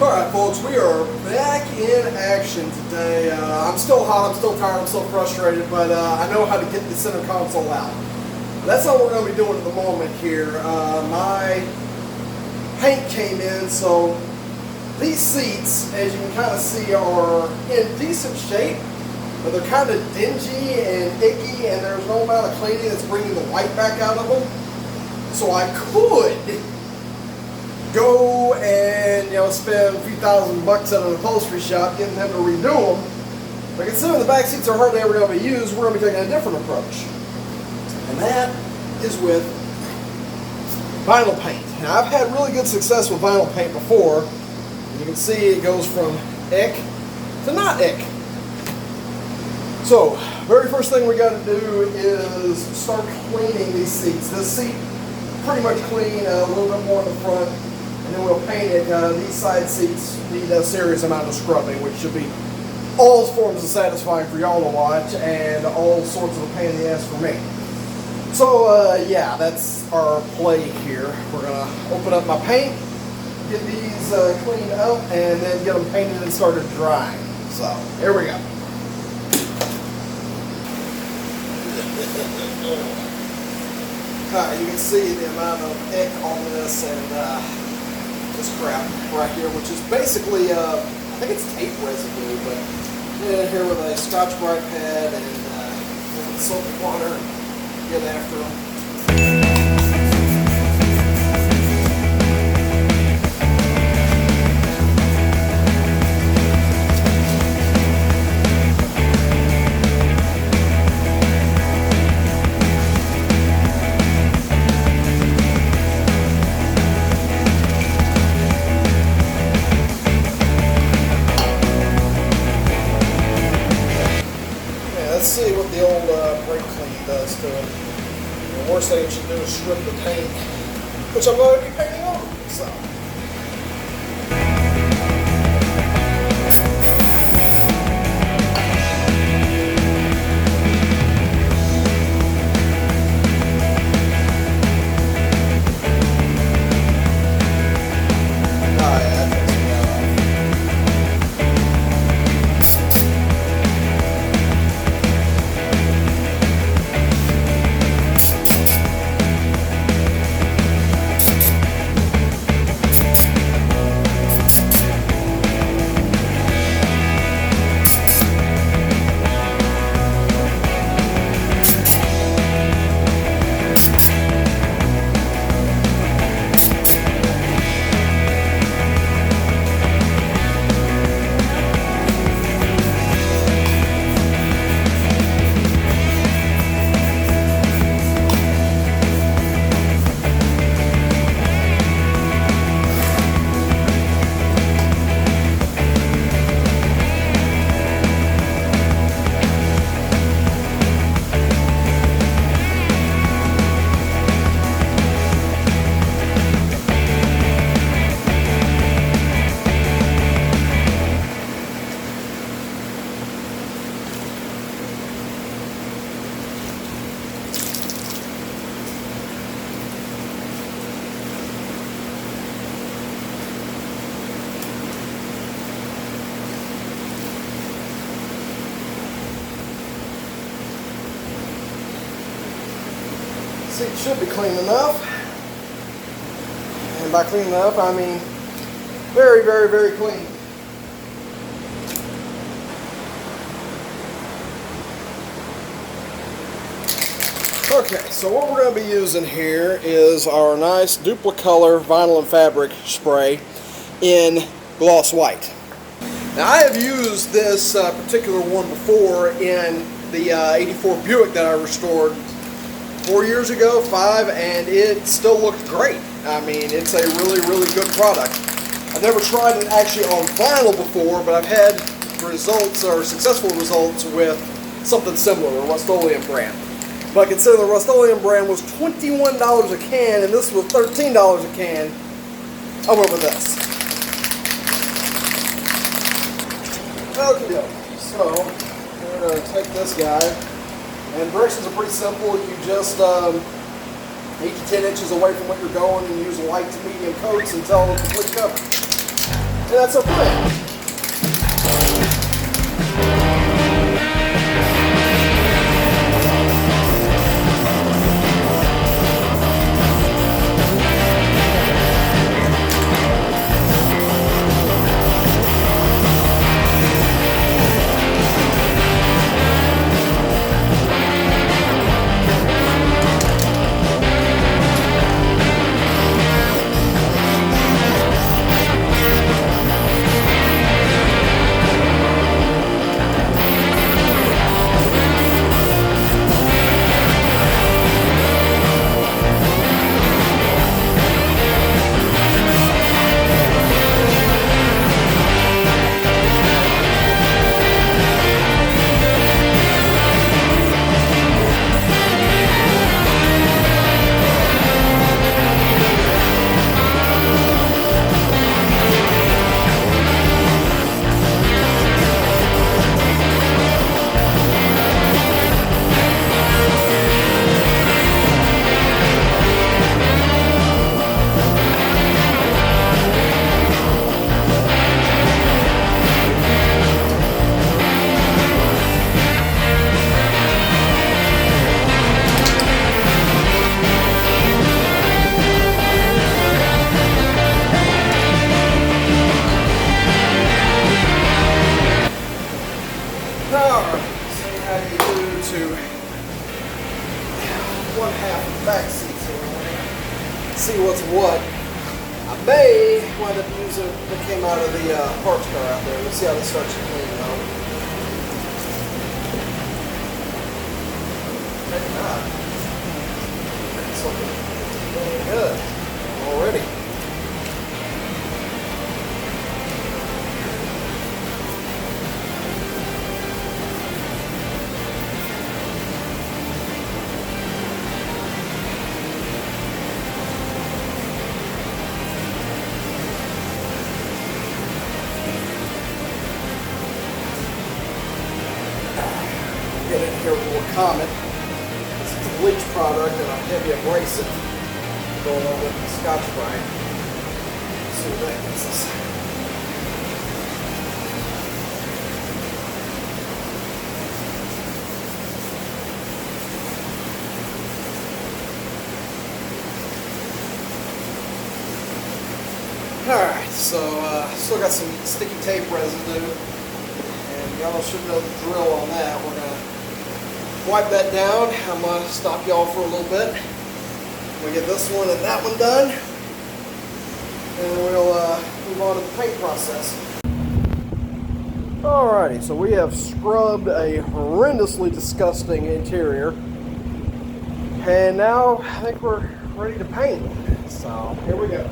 Alright folks, we are back in action today. I'm still hot, I'm still tired, I'm still frustrated, but I know how to get the center console out. That's all we're going to be doing at the moment here. My paint came in, so these seats, as you can kind of see, are in decent shape, but they're kind of dingy and icky, and there's no amount of cleaning that's bringing the white back out of them. So I could go and spend a few $1,000s at an upholstery shop getting them to redo them. But considering the back seats are hardly ever going to be used, we're going to be taking a different approach. And that is with vinyl paint. Now I've had really good success with vinyl paint before. You can see it goes from ick to not ick. So, very first thing we got to do is start cleaning these seats. This seat pretty much clean, a little bit more in the front. And then we'll paint it. These side seats need a serious amount of scrubbing, which should be all forms of satisfying for y'all to watch and all sorts of a pain in the ass for me. So yeah, that's our play here. We're going to open up my paint, get these cleaned up, and then get them painted and started drying. So, here we go. You can see the amount of ick on this and this crap right here, which is basically, I think it's tape residue, but get in here with a Scotch-Brite pad and soap and water and get after them. Let's see what the old brake clean does to it. The worst thing it should do is strip the paint, which I'm going to be painting on. So. Seat should be clean enough, and by clean enough I mean very, very, very clean. Okay, so what we're going to be using here is our nice Duplicolor vinyl and fabric spray in gloss white. Now I have used this particular one before in the 84 Buick that I restored 4 years ago, 5, and it still looked great. I mean, it's a really, really good product. I've never tried it actually on vinyl before, but I've had results or successful results with something similar, a Rust-Oleum brand. But consider the Rust-Oleum brand was $21 a can, and this was $13 a can. I went with this. Okay, so we're going to take this guy. And directions are pretty simple. You just 8 to 10 inches away from what you're going and use light to medium coats until complete coverage. And that's our plan. See what's what. I may wind up using what came out of the parts car out there. Let's see how this starts to clean though. Maybe not. It's looking really good already. Get in here with a little Comet. This is a bleach product and a heavy abrasive going on with the Scotch-Brite. Let's see what that gets us. Alright, so still got some sticky tape residue. And y'all should know the drill on that. We're going to wipe that down. I'm going to stop y'all for a little bit. We'll get this one and that one done. And we'll move on to the paint process. Alrighty, so we have scrubbed a horrendously disgusting interior. And now I think we're ready to paint. So here we go.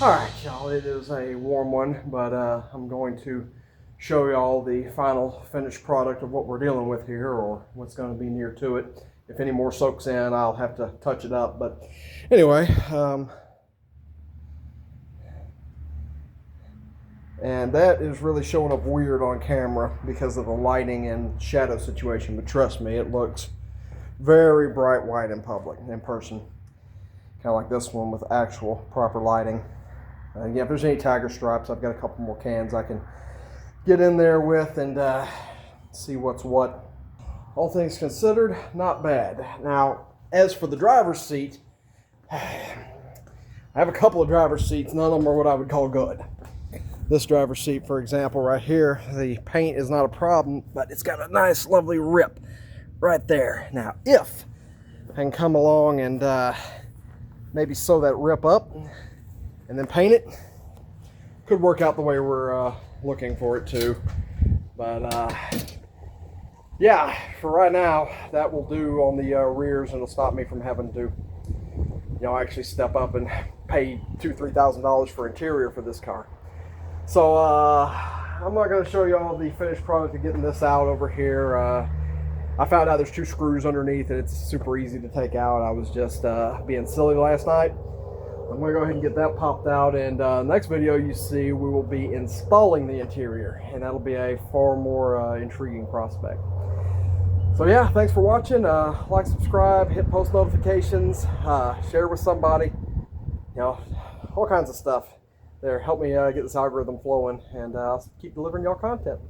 Alright, y'all, it is a warm one, but I'm going to show you all the final finished product of what we're dealing with here, or what's going to be near to it. If any more soaks in, I'll have to touch it up. But anyway, and that is really showing up weird on camera because of the lighting and shadow situation. But trust me, it looks very bright white in public, in person. Kind of like this one with actual proper lighting. Yeah, if there's any tiger stripes, I've got a couple more cans I can get in there with and see what's what. All things considered, not bad. Now, as for the driver's seat, I have a couple of driver's seats. None of them are what I would call good. This driver's seat, for example, right here, the paint is not a problem, but it's got a nice, lovely rip right there. Now, if I can come along and maybe sew that rip up and then paint it, could work out the way we're looking for it to. But yeah, for right now, that will do on the rears, and it'll stop me from having to, actually step up and pay $2,000–3,000 for interior for this car. So I'm not going to show you all the finished product of getting this out over here. I found out there's 2 screws underneath, and it's super easy to take out. I was just being silly last night. I'm going to go ahead and get that popped out, and next video you see we will be installing the interior, and that'll be a far more intriguing prospect. So yeah, thanks for watching. Like, subscribe, hit post notifications, share with somebody, all kinds of stuff there. Help me get this algorithm flowing, and I'll keep delivering y'all content.